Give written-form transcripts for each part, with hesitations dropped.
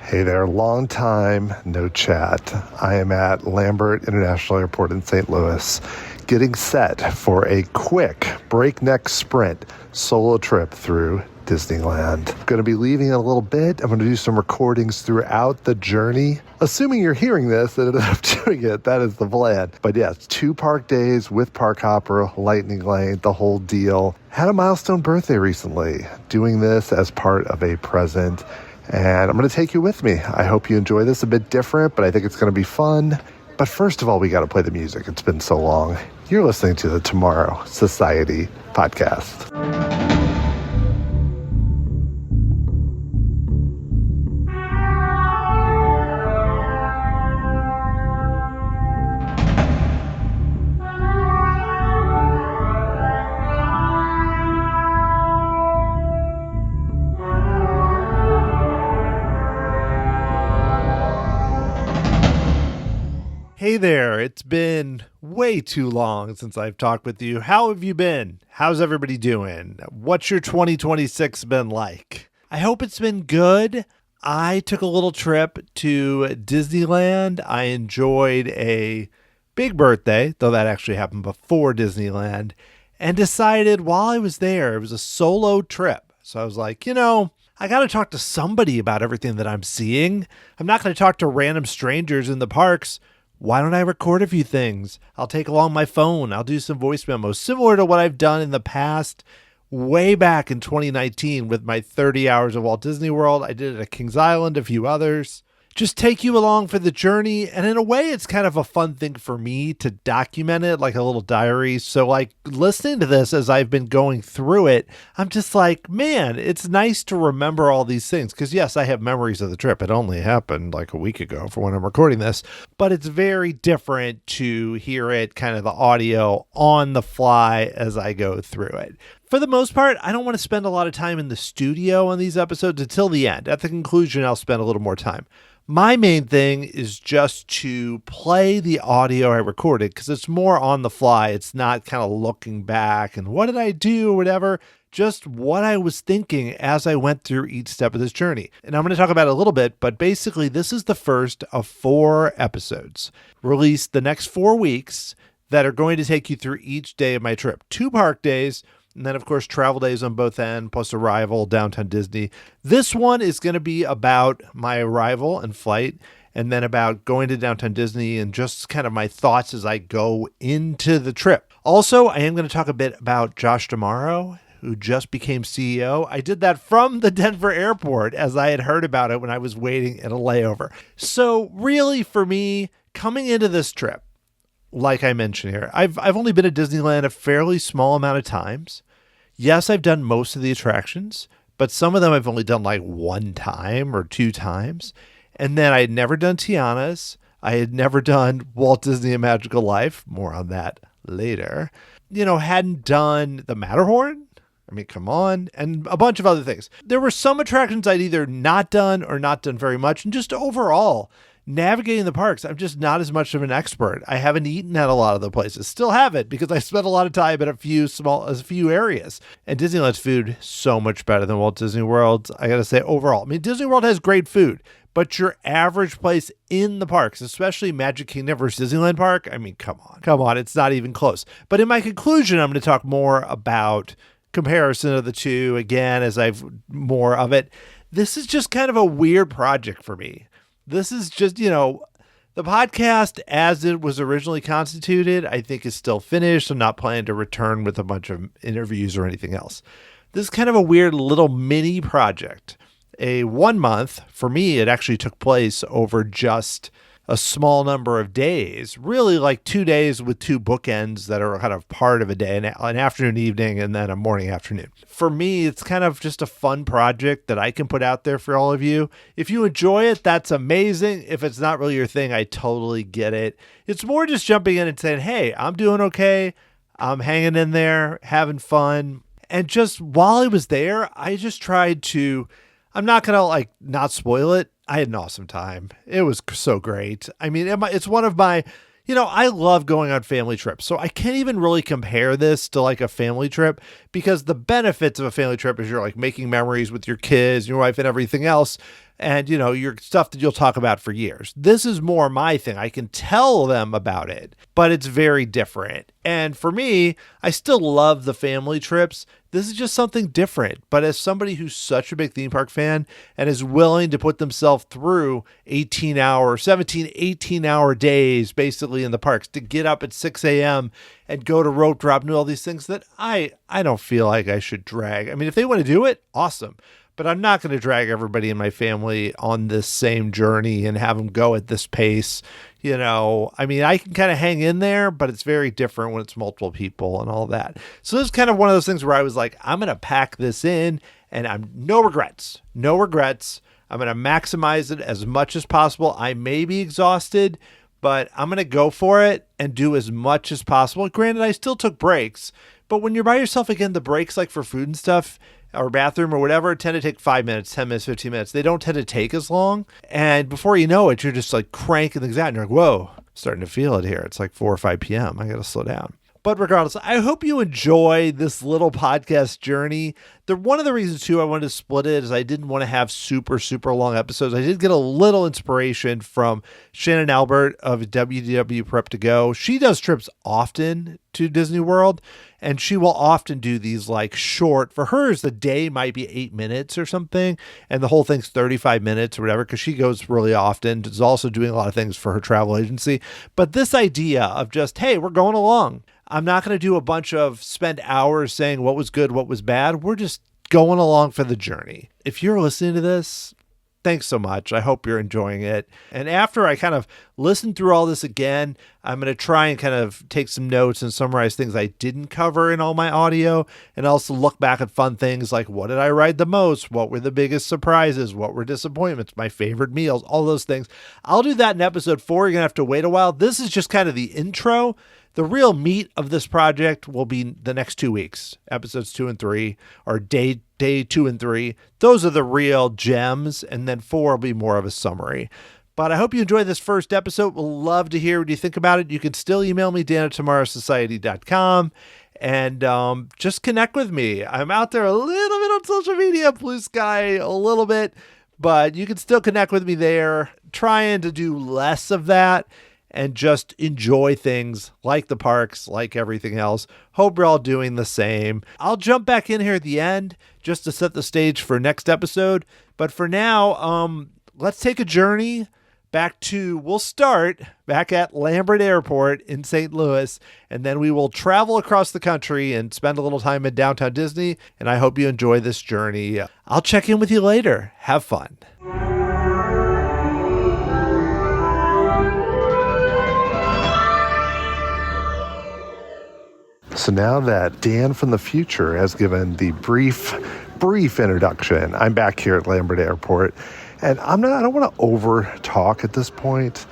Hey there, long time no chat. I am at Lambert International Airport in St. Louis, getting set for a quick breakneck sprint solo trip through Disneyland. I'm going to be leaving in a little bit. I'm going to do some recordings throughout the journey. Assuming you're hearing this and ended up doing it, that is the plan. But yes, 2 park days with Park Hopper, Lightning Lane, the whole deal. Had a milestone birthday recently, doing this as part of a present. And I'm going to take you with me. I hope you enjoy this. A bit different, but I think it's going to be fun. But first of all, we got to play the music. It's been so long. You're listening to the Tomorrow Society podcast. Hey there, it's been way too long since I've talked with you. How have you been? How's everybody doing? What's your 2026 been like? I hope it's been good. I took a little trip to Disneyland. I enjoyed a big birthday, though that actually happened before Disneyland, and decided while I was there, it was a solo trip. So I was like, I got to talk to somebody about everything that I'm seeing. I'm not going to talk to random strangers in the parks. Why don't I record a few things? I'll take along my phone. I'll do some voice memos, similar to what I've done in the past, way back in 2019 with my 30 hours of Walt Disney World. I did it at Kings Island, a few others. Just take you along for the journey. And in a way, it's kind of a fun thing for me to document it like a little diary. So like listening to this as I've been going through it, I'm just like, man, it's nice to remember all these things. Because yes, I have memories of the trip. It only happened like a week ago for when I'm recording this. But it's very different to hear it, kind of the audio on the fly as I go through it. For the most part, I don't want to spend a lot of time in the studio on these episodes until the end. At the conclusion, I'll spend a little more time. My main thing is just to play the audio I recorded because it's more on the fly. It's not kind of looking back and what did I do or whatever, just what I was thinking as I went through each step of this journey. And I'm going to talk about it a little bit, but basically this is the first of 4 episodes released the next 4 weeks that are going to take you through each day of my trip. 2 park days, and then, of course, travel days on both ends, plus arrival, downtown Disney. This one is going to be about my arrival and flight, and then about going to downtown Disney and just kind of my thoughts as I go into the trip. Also, I am going to talk a bit about Josh D'Amaro, who just became CEO. I did that from the Denver airport as I had heard about it when I was waiting at a layover. So really, for me, coming into this trip, like I mentioned here, I've only been to Disneyland a fairly small amount of times. Yes, I've done most of the attractions, but some of them I've only done like 1 time or 2 times. And then I had never done Tiana's. I had never done Walt Disney A Magical Life. More on that later. Hadn't done the Matterhorn. I mean, come on. And a bunch of other things. There were some attractions I'd either not done or not done very much. And just overall, navigating the parks, I'm just not as much of an expert. I haven't eaten at a lot of the places. Still haven't because I spent a lot of time at a few areas. And Disneyland's food so much better than Walt Disney World's. I gotta say, overall, I mean, Disney World has great food, but your average place in the parks, especially Magic Kingdom versus Disneyland Park, I mean, come on, it's not even close. But in my conclusion, I'm going to talk more about comparison of the two again as I've more of it. This is just kind of a weird project for me. This is just, the podcast as it was originally constituted, I think is still finished. I'm not planning to return with a bunch of interviews or anything else. This is kind of a weird little mini project. A 1 month, for me, it actually took place over just a small number of days, really like 2 days with 2 bookends that are kind of part of a day, an afternoon, evening, and then a morning, afternoon. For me, it's kind of just a fun project that I can put out there for all of you. If you enjoy it, that's amazing. If it's not really your thing, I totally get it. It's more just jumping in and saying, hey, I'm doing okay. I'm hanging in there, having fun. And just while I was there, I just tried to, I'm not going to not spoil it. I had an awesome time. It was so great. I mean, it's one of my, I love going on family trips. So I can't even really compare this to like a family trip because the benefits of a family trip is you're like making memories with your kids, your wife and everything else. and, your stuff that you'll talk about for years. This is more my thing. I can tell them about it, but it's very different. And for me, I still love the family trips. This is just something different. But as somebody who's such a big theme park fan and is willing to put themselves through 18 hour days basically in the parks to get up at 6 a.m. and go to rope drop and do all these things that I don't feel like I should drag. I mean, if they want to do it, awesome. But I'm not going to drag everybody in my family on this same journey and have them go at this pace. I mean, I can kind of hang in there, but it's very different when it's multiple people and all that. So this is kind of one of those things where I was like, I'm going to pack this in and I'm no regrets. I'm going to maximize it as much as possible. I may be exhausted, but I'm going to go for it and do as much as possible. Granted, I still took breaks, but when you're by yourself, again, the breaks like for food and stuff, or bathroom or whatever, tend to take 5 minutes, 10 minutes, 15 minutes. They don't tend to take as long. And before you know it, you're just like cranking things out and you're like, whoa, I'm starting to feel it here. It's like 4 or 5 p.m. I got to slow down. But regardless, I hope you enjoy this little podcast journey. One of the reasons, too, I wanted to split it is I didn't want to have super, super long episodes. I did get a little inspiration from Shannon Albert of WDW Prep to Go. She does trips often to Disney World, and she will often do these like short. For hers, the day might be 8 minutes or something, and the whole thing's 35 minutes or whatever, because she goes really often. She's also doing a lot of things for her travel agency. But this idea of just, hey, we're going along. I'm not going to do a bunch of spend hours saying what was good, what was bad. We're just going along for the journey. If you're listening to this, thanks so much. I hope you're enjoying it. And after I kind of listen through all this again, I'm going to try and kind of take some notes and summarize things I didn't cover in all my audio, and also look back at fun things like what did I ride the most? What were the biggest surprises? What were disappointments? My favorite meals? All those things. I'll do that in episode 4. You're going to have to wait a while. This is just kind of the intro. The real meat of this project will be the next 2 weeks, episodes 2 and 3, or day 2 and 3. Those are the real gems, and then 4 will be more of a summary. But I hope you enjoyed this first episode. We'll love to hear what you think about it. You can still email me, dan@tomorrowsociety.com, and just connect with me. I'm out there a little bit on social media, Blue Sky a little bit, but you can still connect with me there. Trying to do less of that and just enjoy things like the parks, like everything else. Hope you're all doing the same. I'll jump back in here at the end just to set the stage for next episode. But for now, let's take a journey we'll start back at Lambert Airport in St. Louis, and then we will travel across the country and spend a little time in downtown Disney. And I hope you enjoy this journey. I'll check in with you later. Have fun. So now that Dan from the future has given the brief introduction, I'm back here at Lambert Airport, and I don't want to over talk at this point,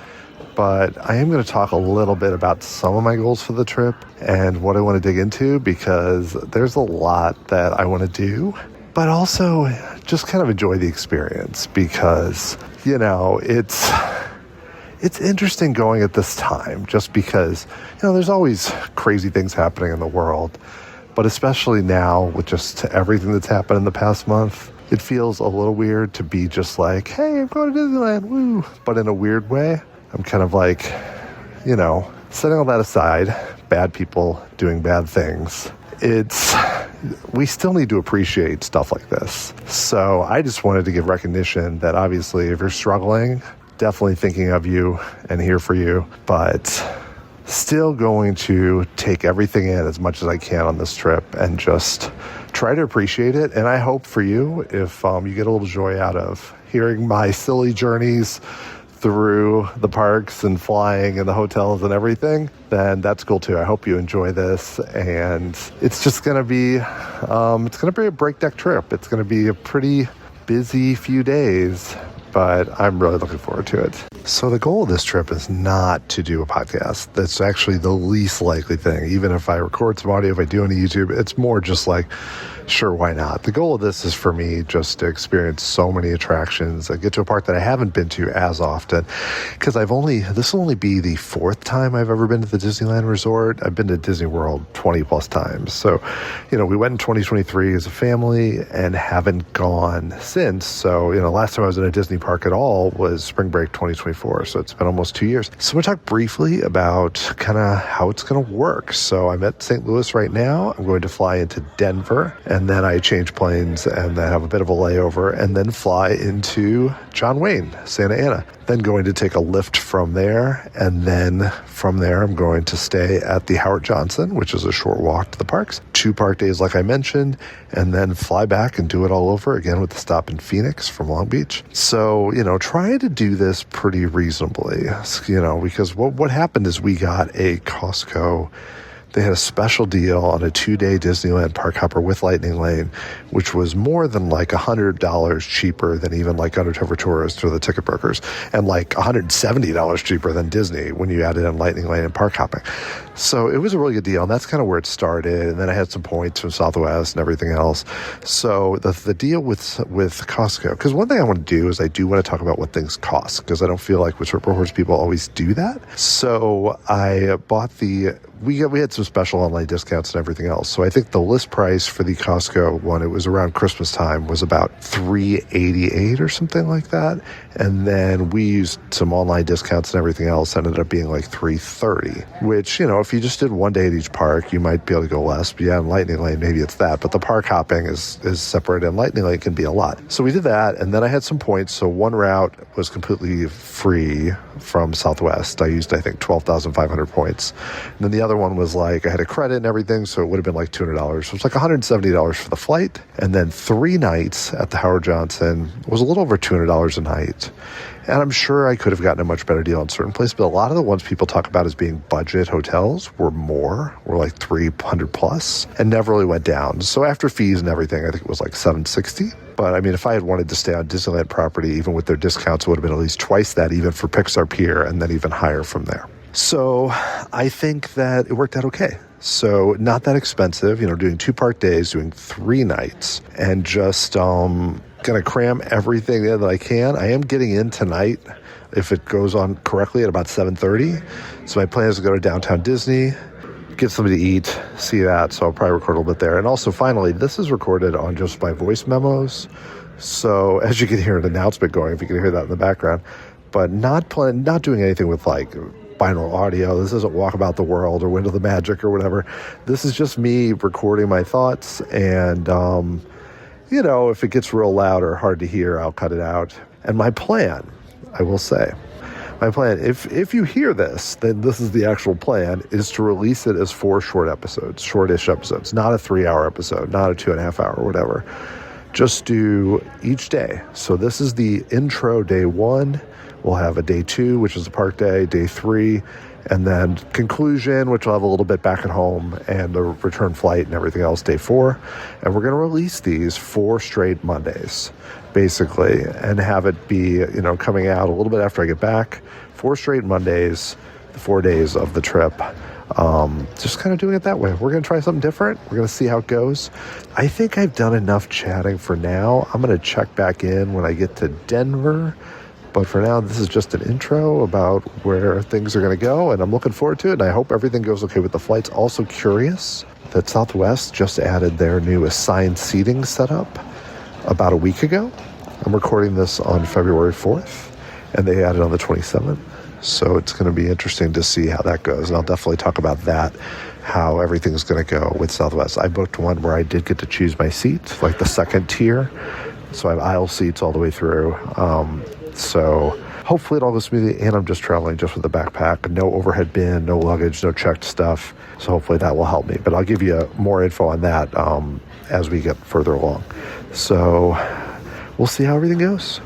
but I am going to talk a little bit about some of my goals for the trip and what I want to dig into, because there's a lot that I want to do, but also just kind of enjoy the experience, because, it's interesting going at this time just because, there's always crazy things happening in the world, but especially now with just everything that's happened in the past month, it feels a little weird to be just like, hey, I'm going to Disneyland, woo. But in a weird way, I'm kind of like, setting all that aside, bad people doing bad things, we still need to appreciate stuff like this. So I just wanted to give recognition that obviously if you're struggling, definitely thinking of you and here for you, but still going to take everything in as much as I can on this trip and just try to appreciate it. And I hope for you, if you get a little joy out of hearing my silly journeys through the parks and flying and the hotels and everything, then that's cool too. I hope you enjoy this, and it's just going to be, a breakneck trip. It's going to be a pretty busy few days, but I'm really looking forward to it. So the goal of this trip is not to do a podcast. That's actually the least likely thing. Even if I record some audio, if I do on YouTube, it's more just like sure, why not? The goal of this is for me just to experience so many attractions. I get to a park that I haven't been to as often because this will only be the fourth time I've ever been to the Disneyland Resort. I've been to Disney World 20 plus times. So, we went in 2023 as a family and haven't gone since. So, last time I was in a Disney park at all was spring break 2024. So it's been almost 2 years. So we'll talk briefly about kind of how it's going to work. So I'm at St. Louis right now. I'm going to fly into Denver, and then I change planes and then have a bit of a layover and then fly into John Wayne, Santa Ana. Then going to take a lift from there, and then from there I'm going to stay at the Howard Johnson, which is a short walk to the parks. 2 park days like I mentioned, and then fly back and do it all over again with the stop in Phoenix from Long Beach. So, trying to do this pretty reasonably, because what happened is we got a Costco. They had a special deal on a 2-day Disneyland Park Hopper with Lightning Lane, which was more than like $100 cheaper than even like Undercover Tourist or the ticket brokers, and like $170 cheaper than Disney when you added in Lightning Lane and park hopping. So it was a really good deal, and that's kind of where it started. And then I had some points from Southwest and everything else. So the deal with Costco, because one thing I want to do is I do want to talk about what things cost, because I don't feel like with reporters people always do that. So I bought we had some special online discounts and everything else. So I think the list price for the Costco one, it was around Christmas time, was about $388 or something like that. And then we used some online discounts and everything else, ended up being like $330, which, if you just did 1 day at each park, you might be able to go less. But yeah, in Lightning Lane, maybe it's that. But the park hopping is separate, and Lightning Lane can be a lot. So we did that, and then I had some points. So one route was completely free from Southwest. I used, I think, 12,500 points. And then the other one was like, I had a credit and everything, so it would have been like $200. So it's like $170 for the flight. And then 3 nights at the Howard Johnson was a little over $200 a night. And I'm sure I could have gotten a much better deal in certain places, but a lot of the ones people talk about as being budget hotels were like 300 plus, and never really went down. So after fees and everything, I think it was like $760. But I mean, if I had wanted to stay on Disneyland property, even with their discounts, it would have been at least twice that, even for Pixar Pier, and then even higher from there. So I think that it worked out okay. So not that expensive, doing 2 park days, doing 3 nights, and just going to cram everything in that I can. I am getting in tonight, if it goes on correctly, at about 7:30. So my plan is to go to downtown Disney, get something to eat, see that. So I'll probably record a little bit there. And also, finally, this is recorded on just my voice memos. So as you can hear an announcement going, if you can hear that in the background, but not doing anything with like binaural audio. This isn't Walkabout the World or Window of the Magic or whatever. This is just me recording my thoughts, and if it gets real loud or hard to hear, I'll cut it out. And my plan, I will say, if you hear this, then this is the actual plan, is to release it as 4 shortish episodes, not a 3-hour episode, not a 2.5 hour, whatever. Just do each day. So this is the intro, day 1. We'll have a day 2, which is a park day 3, and then conclusion, which will have a little bit back at home, and the return flight and everything else, day 4. And we're going to release these 4 straight Mondays, basically, and have it be, coming out a little bit after I get back. 4 straight Mondays, the 4 days of the trip. Just kind of doing it that way. We're going to try something different. We're going to see how it goes. I think I've done enough chatting for now. I'm going to check back in when I get to Denver. But for now, this is just an intro about where things are going to go, and I'm looking forward to it, and I hope everything goes okay with the flights. Also curious that Southwest just added their new assigned seating setup about a week ago. I'm recording this on February 4th, and they added on the 27th. So it's going to be interesting to see how that goes, and I'll definitely talk about that, how everything's going to go with Southwest. I booked one where I did get to choose my seat, like the second tier, so I have aisle seats all the way through. So hopefully it all goes smoothly, and I'm just traveling just with a backpack, no overhead bin, no luggage, no checked stuff. So hopefully that will help me. But I'll give you more info on that as we get further along. So we'll see how everything goes.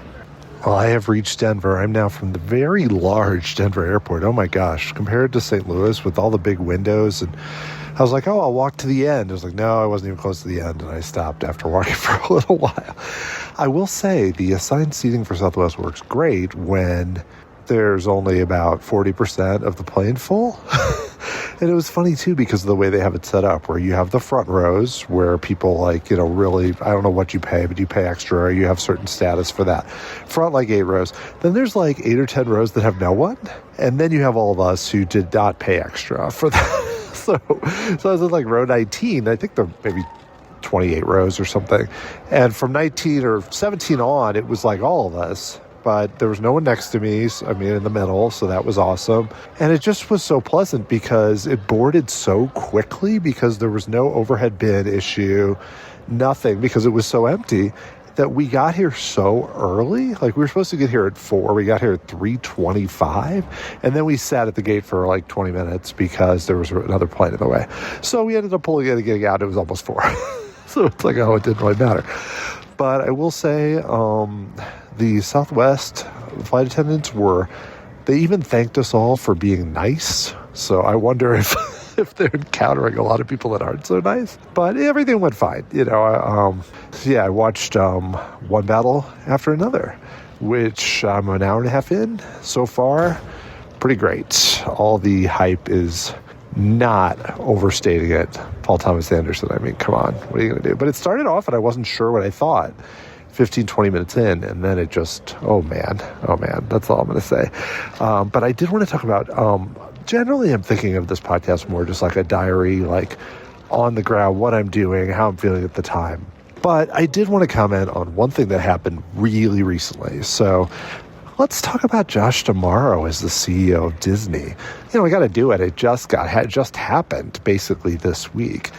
Well, I have reached Denver. I'm now from the very large Denver airport. Oh my gosh, compared to St. Louis with all the big windows, and I was like, oh, I'll walk to the end. I was like, no, I wasn't even close to the end, and I stopped after walking for a little while. I will say the assigned seating for Southwest works great when there's only about 40% of the plane full. And it was funny too because of the way they have it set up, where you have the front rows where people like, really, I don't know what you pay, but you pay extra, or you have certain status for that. Front like 8 rows. Then there's like 8 or 10 rows that have no one. And then you have all of us who did not pay extra for that. So I was in like row 19. I think there were maybe 28 rows or something. And from 19 or 17 on, it was like all of us. But there was no one next to me, in the middle, so that was awesome. And it just was so pleasant because it boarded so quickly because there was no overhead bin issue, nothing, because it was so empty that we got here so early. Like, we were supposed to get here at 4. We got here at 3:25, and then we sat at the gate for like 20 minutes because there was another plane in the way. So we ended up pulling in and getting out. It was almost 4. So it's like, it didn't really matter. But I will say, the Southwest flight attendants they even thanked us all for being nice. So I wonder if they're encountering a lot of people that aren't so nice. But everything went fine. I watched one battle after another, which I'm an hour and a half in so far. Pretty great. All the hype is not overstating it. Paul Thomas Anderson, come on, what are you going to do? But it started off and I wasn't sure what I thought. 15, 20 minutes in, and then it just, oh man, that's all I'm going to say. But I did want to talk about, generally I'm thinking of this podcast more just like a diary, like on the ground, what I'm doing, how I'm feeling at the time. But I did want to comment on one thing that happened really recently. So let's talk about Josh D'Amaro as the CEO of Disney. We got to do it. It just happened basically this week.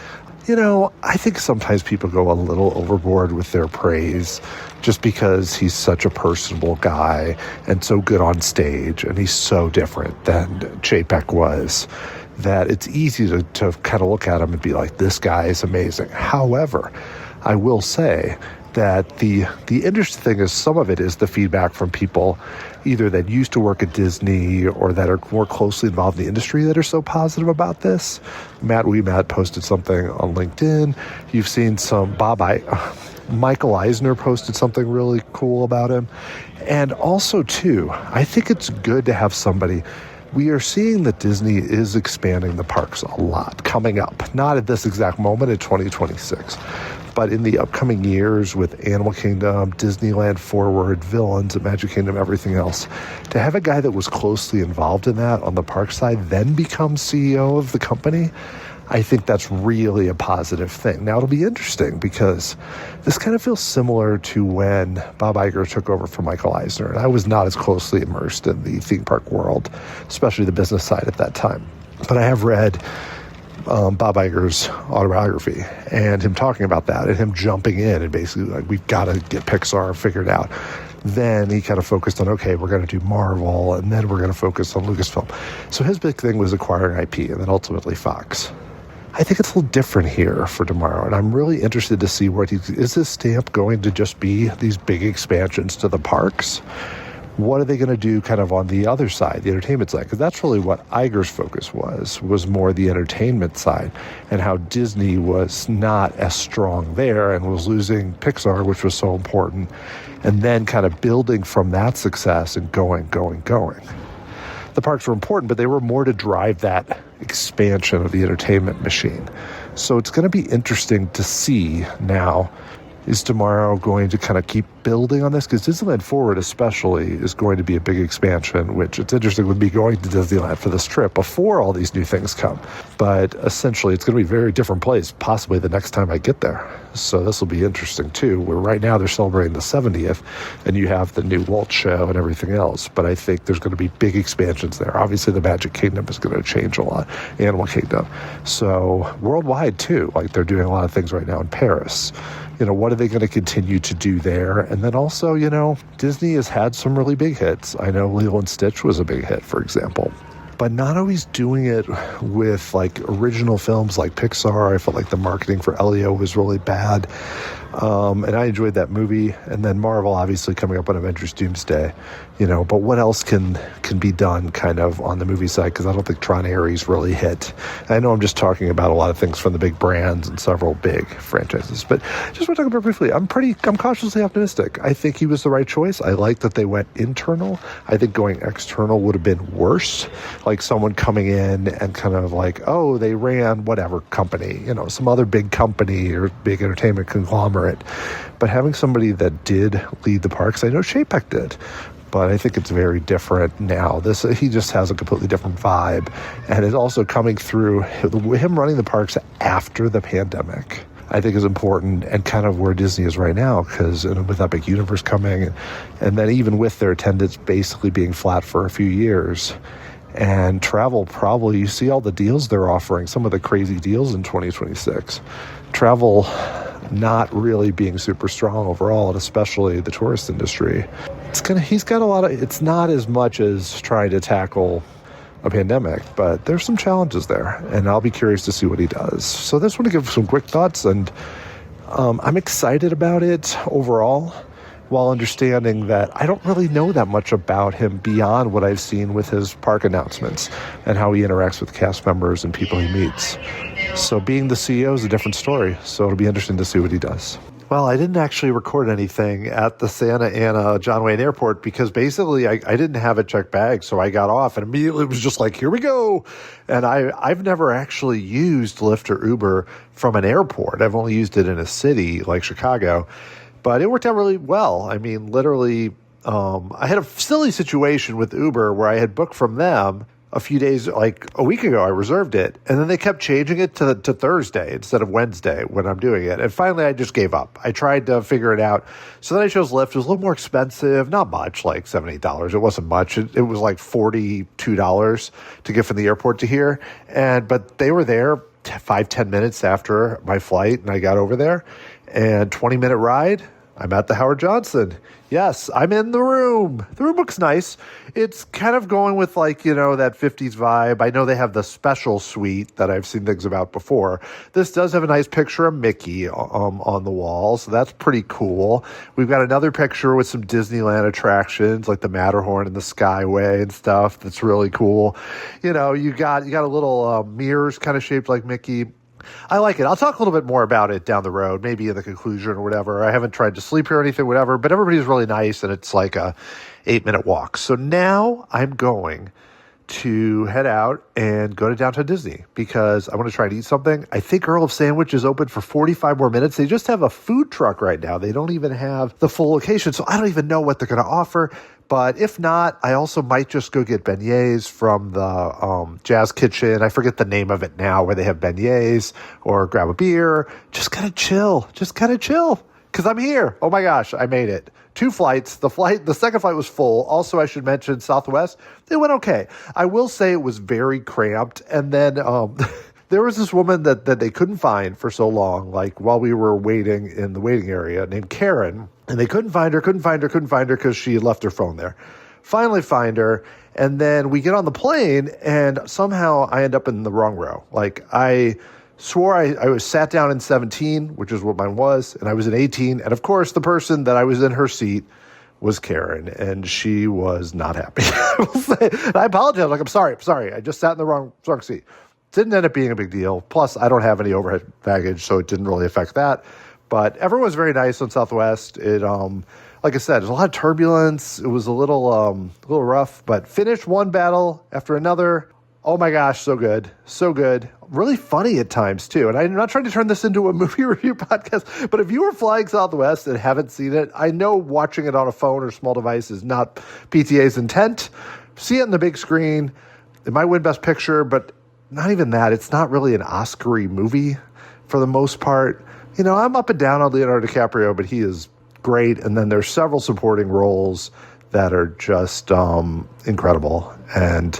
I think sometimes people go a little overboard with their praise just because he's such a personable guy and so good on stage, and he's so different than Chapek was, that it's easy to kind of look at him and be like, this guy is amazing. However, I will say that the interesting thing is some of it is the feedback from people either that used to work at Disney or that are more closely involved in the industry that are so positive about this. Matt posted something on LinkedIn. You've seen some Michael Eisner posted something really cool about him. And also too, I think it's good to have somebody. We are seeing that Disney is expanding the parks a lot coming up, not at this exact moment in 2026. But in the upcoming years with Animal Kingdom, Disneyland Forward, Villains at Magic Kingdom, everything else, to have a guy that was closely involved in that on the park side then become CEO of the company, I think that's really a positive thing. Now, it'll be interesting because this kind of feels similar to when Bob Iger took over for Michael Eisner, and I was not as closely immersed in the theme park world, especially the business side at that time. But I have read Bob Iger's autobiography and him talking about that and him jumping in and basically like, we've got to get Pixar figured out. Then he kind of focused on, okay, we're going to do Marvel, and then we're going to focus on Lucasfilm. So his big thing was acquiring IP and then ultimately Fox. I think it's a little different here for D'Amaro, and I'm really interested to see is his stamp going to just be these big expansions to the parks? What are they going to do kind of on the other side, the entertainment side? Because that's really what Iger's focus was more the entertainment side, and how Disney was not as strong there and was losing Pixar, which was so important, and then kind of building from that success and going. The parks were important, but they were more to drive that expansion of the entertainment machine. So it's going to be interesting to see now, is D'Amaro going to kind of keep building on this? Because Disneyland Forward especially is going to be a big expansion, which it's interesting with me going to Disneyland for this trip before all these new things come. But essentially, it's going to be a very different place, possibly the next time I get there. So this will be interesting too, where right now they're celebrating the 70th, and you have the new Walt show and everything else. But I think there's going to be big expansions there. Obviously, the Magic Kingdom is going to change a lot, Animal Kingdom. So worldwide too, like they're doing a lot of things right now in Paris. What are they going to continue to do there? And then also, Disney has had some really big hits. I know Lilo and Stitch was a big hit, for example. But not always doing it with, like, original films like Pixar. I felt like the marketing for Elio was really bad. And I enjoyed that movie. And then Marvel, obviously, coming up on Avengers Doomsday, you know, but what else can be done kind of on the movie side? Because I don't think Tron Ares really hit. I know I'm just talking about a lot of things from the big brands and several big franchises, but just want to talk about briefly, I'm cautiously optimistic. I think he was the right choice. I like that they went internal. I think going external would have been worse. Like someone coming in and kind of like, oh, they ran whatever company, you know, some other big company or big entertainment conglomerate. But having somebody that did lead the parks, I know Chapek did, but I think it's very different now. He just has a completely different vibe, and it's also coming through him running the parks after the pandemic. I think is important and kind of where Disney is right now, because with Epic Universe coming, and then even with their attendance basically being flat for a few years, and travel probably, you see all the deals they're offering, some of the crazy deals in 2026. Travel not really being super strong overall, and especially the tourist industry. He's got a lot of, it's not as much as trying to tackle a pandemic, but there's some challenges there, and I'll be curious to see what he does. So I just want to give some quick thoughts, and I'm excited about it overall, while understanding that I don't really know that much about him beyond what I've seen with his park announcements and how he interacts with cast members and people he meets. So being the CEO is a different story, so it'll be interesting to see what he does. Well, I didn't actually record anything at the Santa Ana John Wayne Airport because basically I didn't have a checked bag, so I got off and immediately was just like, here we go. And I've never actually used Lyft or Uber from an airport. I've only used it in a city like Chicago, but it worked out really well. I mean, literally, I had a silly situation with Uber where I had booked from them a few days, like a week ago, I reserved it, and then they kept changing it to Thursday instead of Wednesday when I'm doing it. And finally, I just gave up. I tried to figure it out. So then I chose Lyft. It was a little more expensive, not much, like $7, $8. It wasn't much. It was like $42 to get from the airport to here. But they were there 5-10 minutes after my flight, and I got over there. And 20-minute ride, I'm at the Howard Johnson. Yes, I'm in the room. The room looks nice. It's kind of going with like, you know, that 50s vibe. I know they have the special suite that I've seen things about before. This does have a nice picture of Mickey on the wall, so that's pretty cool. We've got another picture with some Disneyland attractions like the Matterhorn and the Skyway and stuff. That's really cool. You know, you got a little mirrors kind of shaped like Mickey. I like it. I'll talk a little bit more about it down the road, maybe in the conclusion or whatever. I haven't tried to sleep here or anything, whatever, but everybody's really nice, and it's like a 8-minute walk. So now I'm going to head out and go to downtown Disney because I want to try and eat something. I think Earl of Sandwich is open for 45 more minutes. They just have a food truck right now. They don't even have the full location, so I don't even know what they're going to offer. But if not, I also might just go get beignets from the Jazz Kitchen. I forget the name of it now, where they have beignets, or grab a beer. Just kind of chill. Because I'm here. Oh my gosh, I made it. 2 flights. The second flight was full. Also, I should mention Southwest. They went okay. I will say it was very cramped. And then there was this woman that they couldn't find for so long, like while we were waiting in the waiting area, named Karen. And they couldn't find her because she had left her phone there. Finally find her, and then we get on the plane, and somehow I end up in the wrong row. Like, I swore I was sat down in 17, which is what mine was, and I was in 18. And, of course, the person that I was in her seat was Karen, and she was not happy. I will say. And I apologize. Like, I'm sorry. I just sat in the wrong seat. Didn't end up being a big deal. Plus, I don't have any overhead baggage, so it didn't really affect that. But everyone was very nice on Southwest. It, like I said, there's a lot of turbulence. It was a little rough, but finished one battle after another. Oh my gosh, so good. Really funny at times too. And I'm not trying to turn this into a movie review podcast, but if you were flying Southwest and haven't seen it, I know watching it on a phone or small device is not PTA's intent. See it on the big screen. It might win Best Picture, but not even that. It's not really an Oscar-y movie for the most part. You know, I'm up and down on Leonardo DiCaprio, but he is great. And then there's several supporting roles that are just incredible. And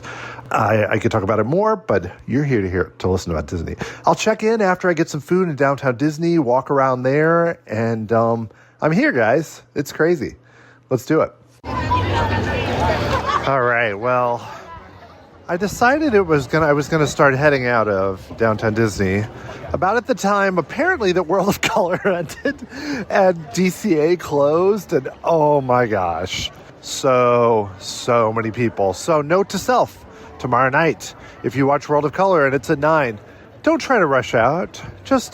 I could talk about it more, but you're here to listen about Disney. I'll check in after I get some food in downtown Disney, walk around there, and I'm here, guys. It's crazy. Let's do it. All right, well, I decided I was gonna start heading out of downtown Disney about at the time apparently that World of Color ended and DCA closed, and oh my gosh, so many people. So note to self, tomorrow night, if you watch World of Color and it's at 9, don't try to rush out. Just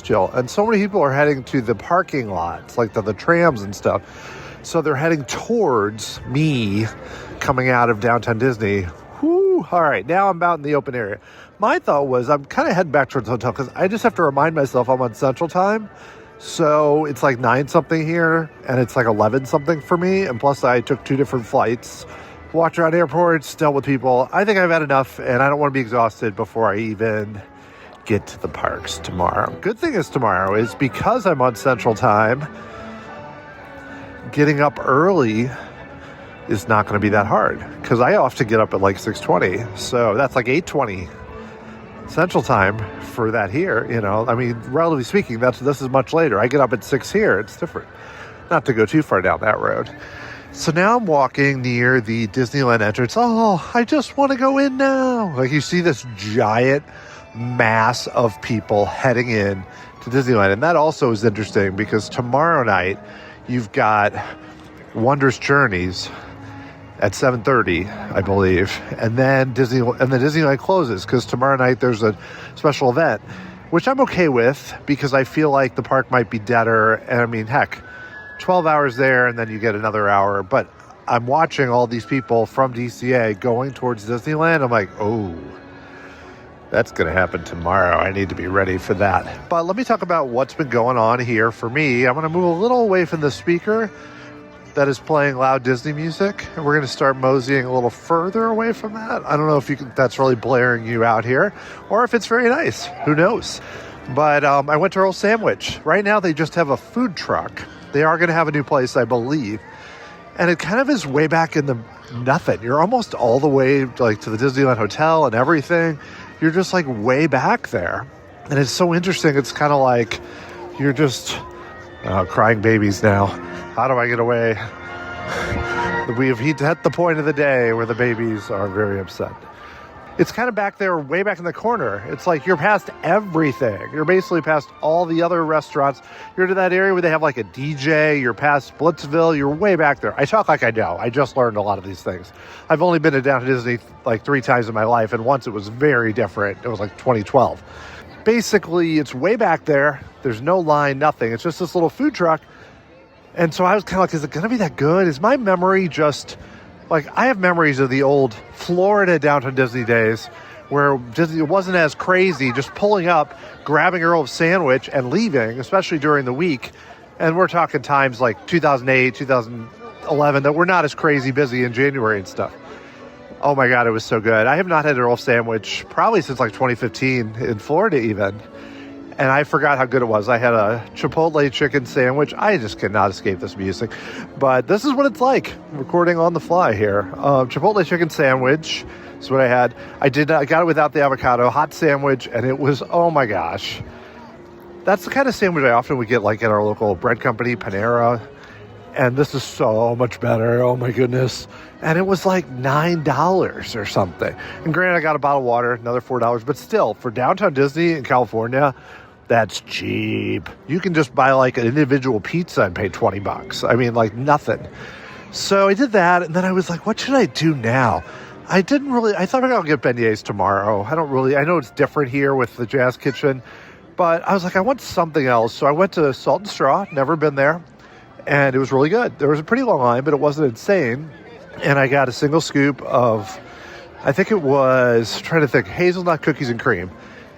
chill. And so many people are heading to the parking lots, like the trams and stuff. So they're heading towards me coming out of downtown Disney. Whew. All right, now I'm out in the open area. My thought was I'm kind of heading back towards the hotel because I just have to remind myself I'm on Central Time. So it's like 9 something here and it's like 11 something for me. And plus I took 2 different flights, walked around airports, dealt with people. I think I've had enough and I don't want to be exhausted before I even get to the parks tomorrow. Good thing is tomorrow is because I'm on Central Time, getting up early is not going to be that hard because I often get up at like 6:20. So that's like 8:20 Central Time for that here. I mean, relatively speaking, this is much later. I get up at 6 here. It's different. Not to go too far down that road. So now I'm walking near the Disneyland entrance. Oh, I just want to go in now. Like you see this giant mass of people heading in to Disneyland. And that also is interesting because tomorrow night you've got Wondrous Journeys at 7:30, I believe. And then Disneyland closes because tomorrow night there's a special event, which I'm okay with because I feel like the park might be deader. And I mean, heck, 12 hours there and then you get another hour. But I'm watching all these people from DCA going towards Disneyland. I'm like, oh, that's going to happen tomorrow. I need to be ready for that. But let me talk about what's been going on here for me. I'm going to move a little away from the speaker that is playing loud Disney music, and we're going to start moseying a little further away from that. I don't know if that's really blaring you out here, or if it's very nice. Who knows? But I went to Earl Sandwich. Right now, they just have a food truck. They are going to have a new place, I believe. And it kind of is way back in the nothing. You're almost all the way like to the Disneyland Hotel and everything. You're just like way back there. And it's so interesting. It's kind of like you're just crying babies now. How do I get away? We've hit the point of the day where the babies are very upset. It's kind of back there, way back in the corner. It's like you're past everything. You're basically past all the other restaurants. You're to that area where they have like a DJ. You're past Blitzville. You're way back there. I talk like I know. I just learned a lot of these things. I've only been to Downtown Disney like 3 times in my life, and once it was very different. It was like 2012. Basically, it's way back there. There's no line, nothing. It's just this little food truck. And so I was kind of like, is it going to be that good? Is my memory just... Like, I have memories of the old Florida Downtown Disney days where Disney wasn't as crazy, just pulling up, grabbing Earl's sandwich and leaving, especially during the week. And we're talking times like 2008, 2011, that we're not as crazy busy in January and stuff. Oh my God, it was so good. I have not had an Earl's sandwich probably since like 2015 in Florida even. And I forgot how good it was. I had a Chipotle chicken sandwich. I just cannot escape this music. But this is what it's like, recording on the fly here. Chipotle chicken sandwich is what I had. I got it without the avocado. Hot sandwich, and it was, oh my gosh. That's the kind of sandwich I often would get like at our local bread company, Panera. And this is so much better. Oh my goodness. And it was like $9 or something. And granted, I got a bottle of water, another $4. But still, for downtown Disney in California, that's cheap. You can just buy like an individual pizza and pay $20. I mean, like nothing. So I did that. And then I was like, what should I do now? I thought I'll get beignets tomorrow. I know it's different here with the Jazz Kitchen. But I was like, I want something else. So I went to Salt and Straw, never been there. And it was really good. There was a pretty long line, but it wasn't insane. And I got a single scoop of, I think it was, I'm trying to think, hazelnut cookies and cream.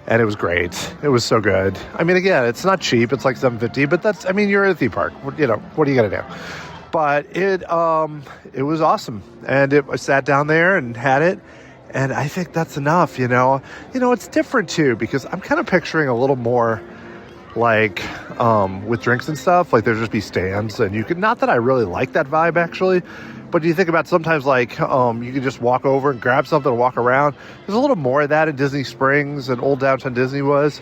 And it was great. It was so good. I mean, again, it's not cheap. It's like $7.50, but you're at a theme park. What are you going to do? But it was awesome. And I sat down there and had it. And I think that's enough, It's different, too, because I'm kind of picturing a little more like with drinks and stuff. Like there'd just be stands. And you could, not that I really like that vibe, actually. But you think about sometimes like you can just walk over and grab something and walk around. There's a little more of that in Disney Springs and Old Downtown Disney was.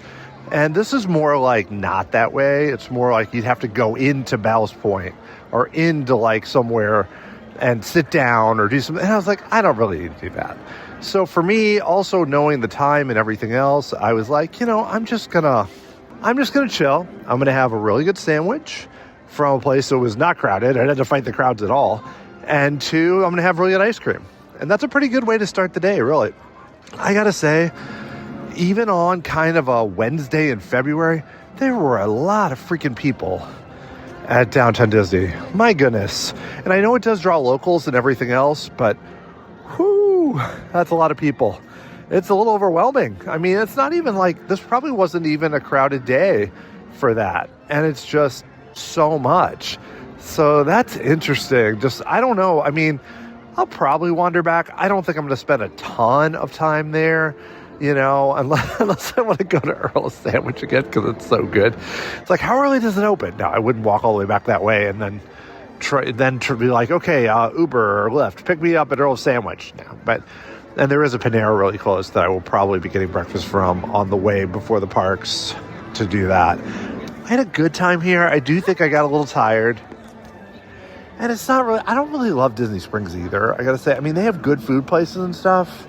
And this is more like not that way. It's more like you'd have to go into Ballast Point or into like somewhere and sit down or do something. And I was like, I don't really need to do that. So for me, also knowing the time and everything else, I was like, I'm just gonna chill. I'm gonna have a really good sandwich from a place that was not crowded. I didn't have to fight the crowds at all. And two, I'm gonna have really good ice cream. And that's a pretty good way to start the day, really. I gotta say, even on kind of a Wednesday in February, there were a lot of freaking people at Downtown Disney. My goodness. And I know it does draw locals and everything else, but whoo, that's a lot of people. It's a little overwhelming. I mean, it's not even like, this probably wasn't even a crowded day for that. And it's just so much. So that's interesting. Just, I don't know. I mean, I'll probably wander back. I don't think I'm going to spend a ton of time there, unless I want to go to Earl's Sandwich again because it's so good. It's like, how early does it open? No, I wouldn't walk all the way back that way and then try to be like, okay, Uber or Lyft, pick me up at Earl's Sandwich now. And there is a Panera really close that I will probably be getting breakfast from on the way before the parks to do that. I had a good time here. I do think I got a little tired. And it's not really, I don't really love Disney Springs either, I gotta say. I mean, they have good food places and stuff.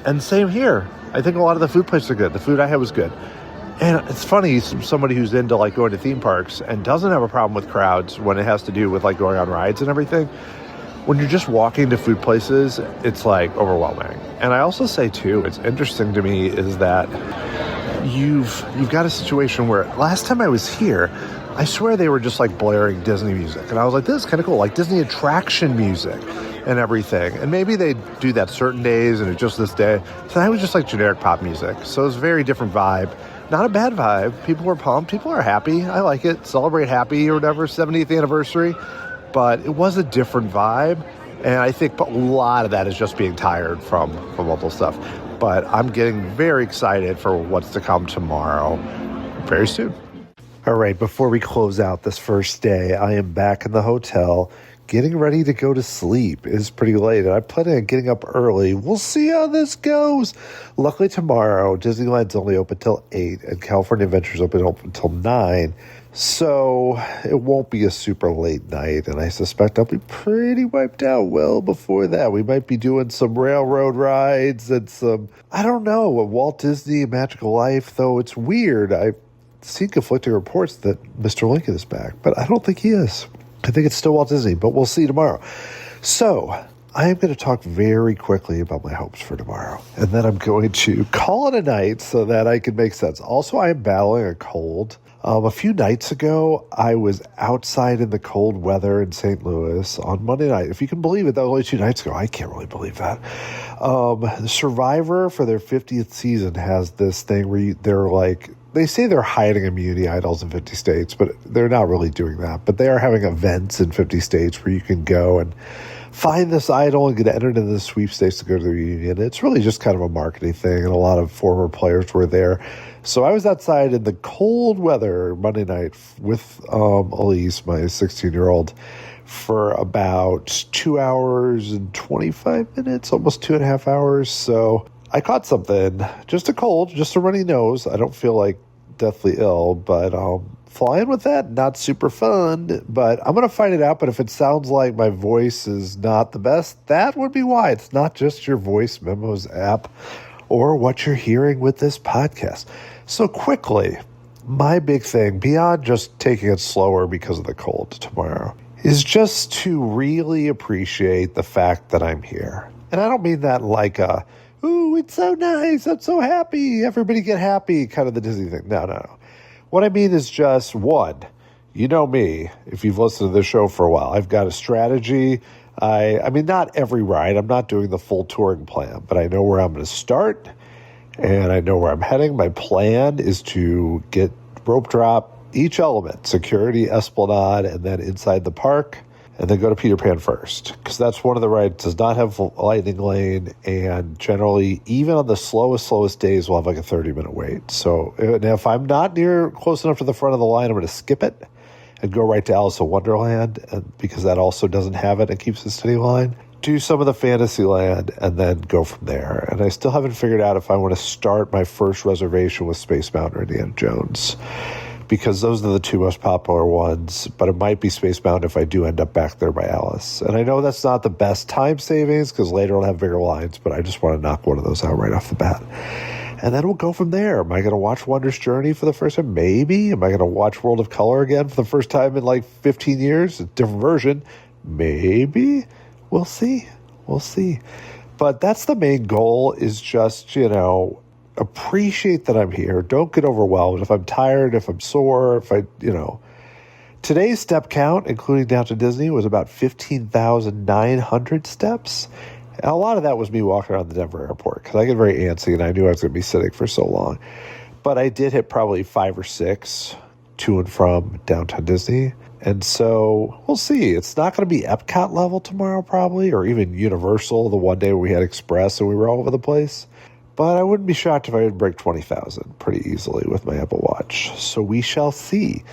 And same here. I think a lot of the food places are good. The food I had was good. And it's funny, somebody who's into like going to theme parks and doesn't have a problem with crowds when it has to do with like going on rides and everything. When you're just walking to food places, it's like overwhelming. And I also say too, it's interesting to me is that you've got a situation where last time I was here, I swear they were just like blaring Disney music. And I was like, this is kind of cool, like Disney attraction music and everything. And maybe they do that certain days and it's just this day. Tonight was just like generic pop music. So it was a very different vibe. Not a bad vibe. People were pumped. People are happy. I like it. Celebrate happy or whatever, 70th anniversary. But it was a different vibe. And I think a lot of that is just being tired from local stuff. But I'm getting very excited for what's to come tomorrow very soon. All right, before we close out this first day, I am back in the hotel getting ready to go to sleep. It's pretty late, and I'm planning on getting up early. We'll see how this goes. Luckily, tomorrow, Disneyland's only open till 8, and California Adventure's open until 9. So it won't be a super late night, and I suspect I'll be pretty wiped out well before that. We might be doing some railroad rides and some, I don't know, a Walt Disney Magical Life, though it's weird. I've seen conflicting reports that Mr. Lincoln is back, but I don't think he is. I think it's still Walt Disney, but we'll see tomorrow. So I am going to talk very quickly about my hopes for tomorrow, and then I'm going to call it a night so that I can make sense. Also, I am battling a cold. A few nights ago, I was outside in the cold weather in St. Louis on Monday night. If you can believe it, that was only 2 nights ago. I can't really believe that. Survivor, for their 50th season, has this thing where they're like, they say they're hiding immunity idols in 50 states, but they're not really doing that. But they are having events in 50 states where you can go and find this idol and get entered into the sweepstakes to go to the reunion. It's really just kind of a marketing thing, and a lot of former players were there. So I was outside in the cold weather Monday night with Elise, my 16-year-old, for about 2 hours and 25 minutes, almost 2.5 hours. So I caught something, just a cold, just a runny nose. I don't feel like deathly ill, but flying with that, not super fun. But I'm going to find it out. But if it sounds like my voice is not the best, that would be why. It's not just your voice memos app or what you're hearing with this podcast. So quickly, my big thing, beyond just taking it slower because of the cold tomorrow, is just to really appreciate the fact that I'm here. And I don't mean that like a, ooh, it's so nice, I'm so happy, everybody get happy, kind of the Disney thing. No. What I mean is just, one, you know me, if you've listened to this show for a while, I've got a strategy. I mean, not every ride. I'm not doing the full touring plan, but I know where I'm going to start, and I know where I'm heading. My plan is to get rope drop each element, security, Esplanade, and then inside the park, and then go to Peter Pan first, because that's one of the rides does not have a lightning lane, and generally, even on the slowest days, we'll have like a 30-minute wait. So if I'm not close enough to the front of the line, I'm going to skip it and go right to Alice in Wonderland, and because that also doesn't have it and keeps a steady line. Do some of the Fantasyland, and then go from there. And I still haven't figured out if I want to start my first reservation with Space Mountain or Indiana Jones. because those are the two most popular ones, but it might be Space Mountain if I do end up back there by Alice. And I know that's not the best time savings because later I'll have bigger lines, but I just want to knock one of those out right off the bat. And then we'll go from there. Am I going to watch Wondrous Journey for the first time? Maybe. Am I going to watch World of Color again for the first time in like 15 years? A different version? Maybe. We'll see. We'll see. But that's the main goal, is just, appreciate that I'm here. Don't get overwhelmed. If I'm tired, if I'm sore, Today's step count, including down to Disney, was about 15,900 steps. And a lot of that was me walking around the Denver airport because I get very antsy and I knew I was going to be sitting for so long. But I did hit probably 5 or 6 to and from downtown Disney. And so we'll see. It's not going to be Epcot level tomorrow probably, or even Universal the one day where we had Express and we were all over the place. But I wouldn't be shocked if I would break 20,000 pretty easily with my Apple Watch. So we shall see.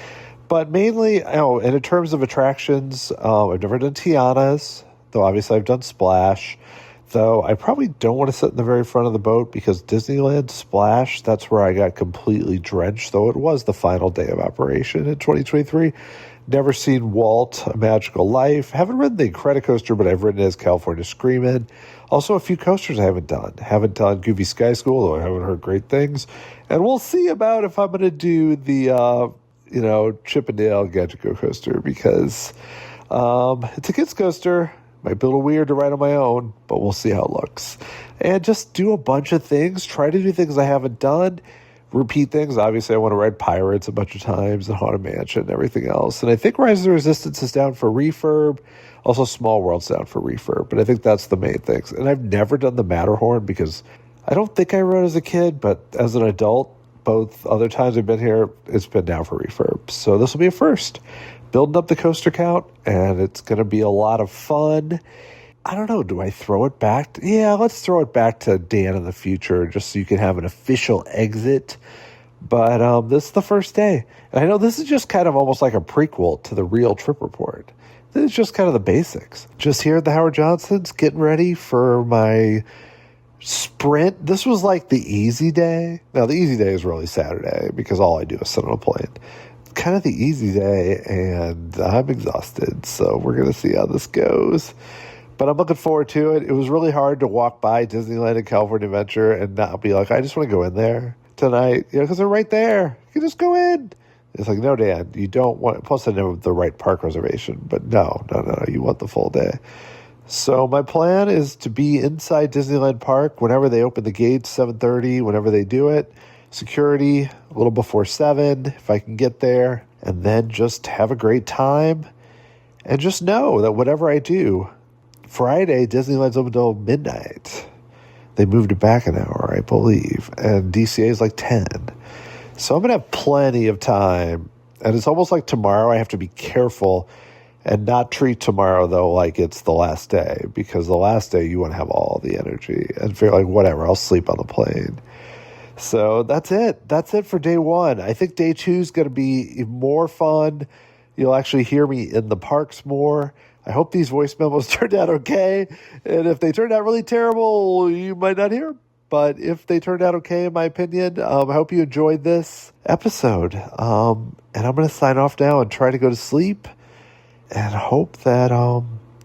But mainly, and in terms of attractions, I've never done Tiana's, though obviously I've done Splash. Though I probably don't want to sit in the very front of the boat because Disneyland Splash, that's where I got completely drenched, though it was the final day of operation in 2023. Never seen Walt, A Magical Life. Haven't ridden the Incredicoaster, but I've ridden it as California Screamin'. Also, a few coasters I haven't done. Haven't done Goofy Sky School, though I haven't heard great things. And we'll see about if I'm going to do the, Chip and Dale Gadget Go coaster because it's a kid's coaster. Might be a little weird to ride on my own, but we'll see how it looks. And just do a bunch of things. Try to do things I haven't done. Repeat things. Obviously, I want to ride Pirates a bunch of times and Haunted Mansion and everything else. And I think Rise of the Resistance is down for refurb. Also, Small World's down for refurb. But I think that's the main things. And I've never done the Matterhorn because I don't think I rode as a kid, but as an adult, both other times I've been here, it's been down for refurb. So this will be a first. Building up the coaster count, and it's going to be a lot of fun. I don't know, do I throw it back? Yeah, let's throw it back to Dan in the future just so you can have an official exit. But this is the first day. And I know this is just kind of almost like a prequel to the real trip report. This is just kind of the basics. Just here at the Howard Johnson's, getting ready for my sprint. This was like the easy day. Now, the easy day is really Saturday because all I do is sit on a plane. Kind of the easy day, and I'm exhausted. So we're going to see how this goes. But I'm looking forward to it. It was really hard to walk by Disneyland and California Adventure and not be like, I just want to go in there tonight, because they're right there. You can just go in. It's like, no, Dan, you don't want, plus I know the right park reservation, but no, you want the full day. So my plan is to be inside Disneyland Park whenever they open the gates, 7:30, whenever they do it. Security, a little before 7, if I can get there. And then just have a great time. And just know that whatever I do, Friday, Disneyland's open until midnight. They moved it back an hour, I believe. And DCA is like 10. So I'm going to have plenty of time. And it's almost like tomorrow I have to be careful and not treat tomorrow, though, like it's the last day. Because the last day, you want to have all the energy. And feel like, whatever, I'll sleep on the plane. So that's it. That's it for day 1. I think day 2 is going to be more fun. You'll actually hear me in the parks more. I hope these voice memos turned out okay. And if they turned out really terrible, you might not hear them. But if they turned out okay, in my opinion, I hope you enjoyed this episode. And I'm going to sign off now and try to go to sleep and hope that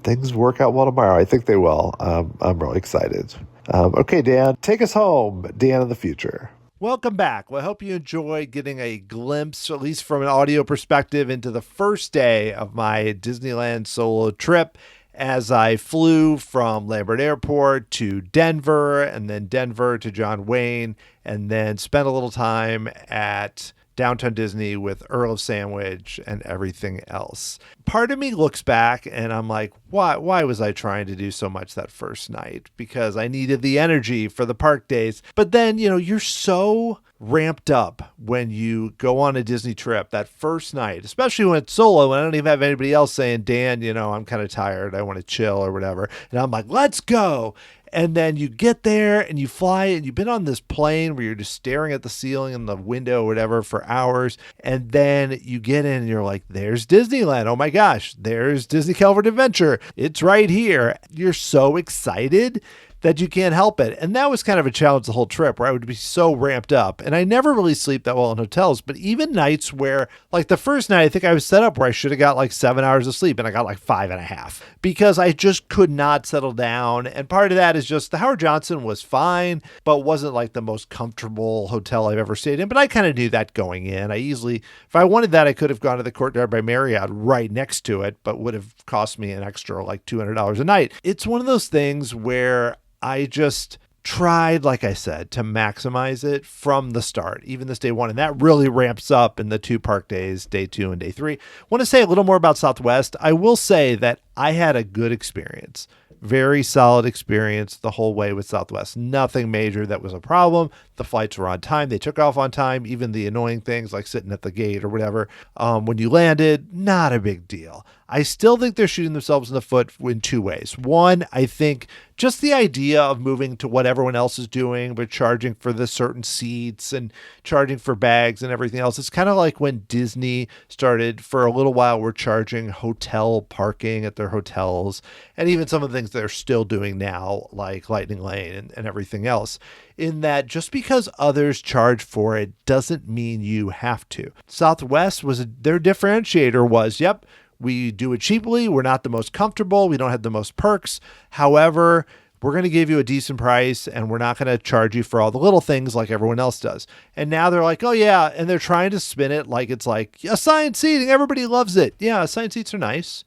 things work out well tomorrow. I think they will. I'm really excited. Okay, Dan, take us home, Dan in the future. Welcome back. Well, I hope you enjoyed getting a glimpse, at least from an audio perspective, into the first day of my Disneyland solo trip as I flew from Lambert Airport to Denver, and then Denver to John Wayne, and then spent a little time at Downtown Disney with Earl of Sandwich and everything else. Part of me looks back and I'm like, why was I trying to do so much that first night? Because I needed the energy for the park days. But then, you're so ramped up when you go on a Disney trip that first night, especially when it's solo and I don't even have anybody else saying, Dan, I'm kind of tired. I want to chill or whatever. And I'm like, let's go. And then you get there and you fly and you've been on this plane where you're just staring at the ceiling and the window or whatever for hours. And then you get in and you're like, there's Disneyland. Oh my gosh, there's Disney California Adventure. It's right here. You're so excited that you can't help it. And that was kind of a challenge the whole trip, where I would be so ramped up. And I never really sleep that well in hotels, but even nights where, like the first night, I think I was set up where I should have got like 7 hours of sleep and I got like 5.5 because I just could not settle down. And part of that is just the Howard Johnson was fine, but wasn't like the most comfortable hotel I've ever stayed in. But I kind of knew that going in. I easily, if I wanted that, I could have gone to the Courtyard by Marriott right next to it, but would have cost me an extra like $200 a night. It's one of those things where I just tried, like I said, to maximize it from the start, even this day one. And that really ramps up in the 2 park days, day 2 and day 3. I want to say a little more about Southwest. I will say that I had a good experience. Very solid experience the whole way with Southwest. Nothing major that was a problem. The flights were on time. They took off on time. Even the annoying things like sitting at the gate or whatever when you landed, not a big deal. I still think they're shooting themselves in the foot in 2 ways. One, I think just the idea of moving to what everyone else is doing, but charging for the certain seats and charging for bags and everything else. It's kind of like when Disney started for a little while, we're charging hotel parking at their hotels, and even some of the things they're still doing now, like Lightning Lane and everything else. In that just because others charge for it doesn't mean you have to. Southwest their differentiator was, yep, we do it cheaply. We're not the most comfortable. We don't have the most perks. However, we're going to give you a decent price and we're not going to charge you for all the little things like everyone else does. And now they're like, oh yeah. And they're trying to spin it like it's like assigned seating. Everybody loves it. Yeah, assigned seats are nice.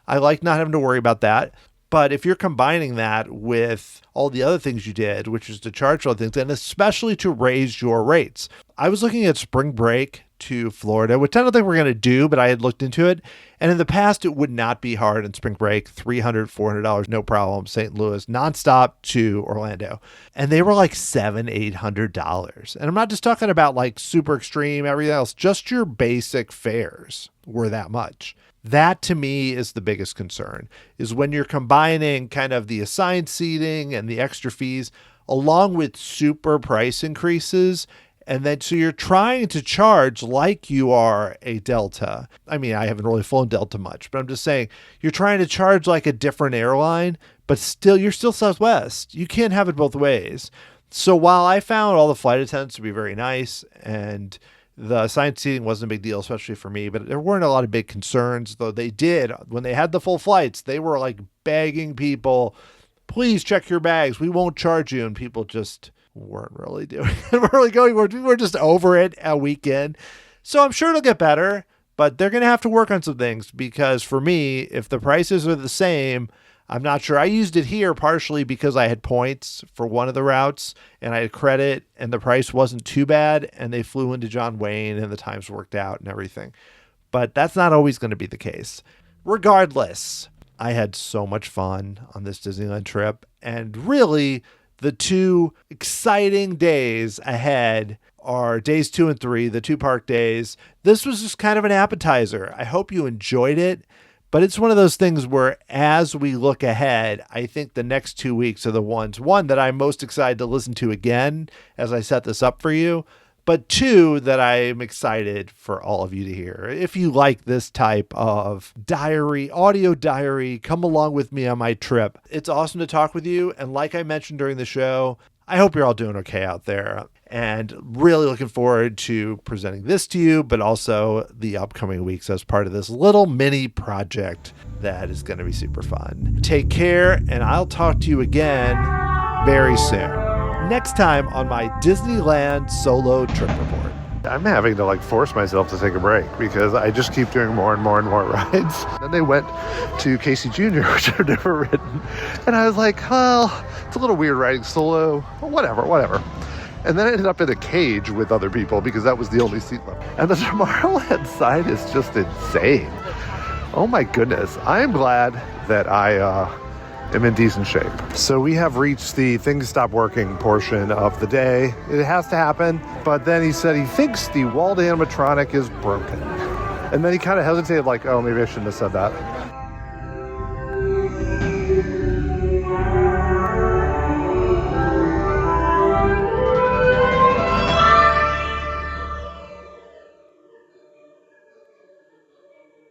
I like not having to worry about that. But if you're combining that with all the other things you did, which is to charge for all things, and especially to raise your rates. I was looking at spring break to Florida, which I don't think we're going to do, but I had looked into it. And in the past, it would not be hard in spring break, $300, $400, no problem. St. Louis, nonstop to Orlando. And they were like $700, $800. And I'm not just talking about like super extreme, everything else, just your basic fares were that much. That to me is the biggest concern, is when you're combining kind of the assigned seating and the extra fees along with super price increases. And then so you're trying to charge like you are a Delta. I mean, I haven't really flown Delta much, but I'm just saying you're trying to charge like a different airline, but still you're still Southwest. You can't have it both ways. So while I found all the flight attendants to be very nice and the assigned seating wasn't a big deal, especially for me, but there weren't a lot of big concerns, though they did. When they had the full flights, they were like begging people, please check your bags. We won't charge you. And people just weren't really doing it. We were just over it a weekend. So I'm sure it'll get better, but they're going to have to work on some things because for me, if the prices are the same, I'm not sure. I used it here partially because I had points for one of the routes and I had credit and the price wasn't too bad and they flew into John Wayne and the times worked out and everything. But that's not always going to be the case. Regardless, I had so much fun on this Disneyland trip, and really the 2 exciting days ahead are days 2 and 3, the 2 park days. This was just kind of an appetizer. I hope you enjoyed it. But it's one of those things where as we look ahead, I think the next 2 weeks are the ones, one, that I'm most excited to listen to again as I set this up for you, but 2, that I'm excited for all of you to hear. If you like this type of diary, audio diary, come along with me on my trip. It's awesome to talk with you. And like I mentioned during the show, I hope you're all doing okay out there. And really looking forward to presenting this to you, but also the upcoming weeks as part of this little mini project that is going to be super fun. Take care, and I'll talk to you again very soon. Next time on my Disneyland solo trip report. I'm having to force myself to take a break because I just keep doing more and more and more rides. Then they went to Casey Jr., which I've never ridden. And I was like, well, it's a little weird riding solo. Well, whatever. And then I ended up in a cage with other people because that was the only seat left. And the Tomorrowland side is just insane. Oh my goodness. I am glad that I am in decent shape. So we have reached the things stop working portion of the day. It has to happen. But then he said he thinks the walled animatronic is broken. And then he kind of hesitated oh, maybe I shouldn't have said that.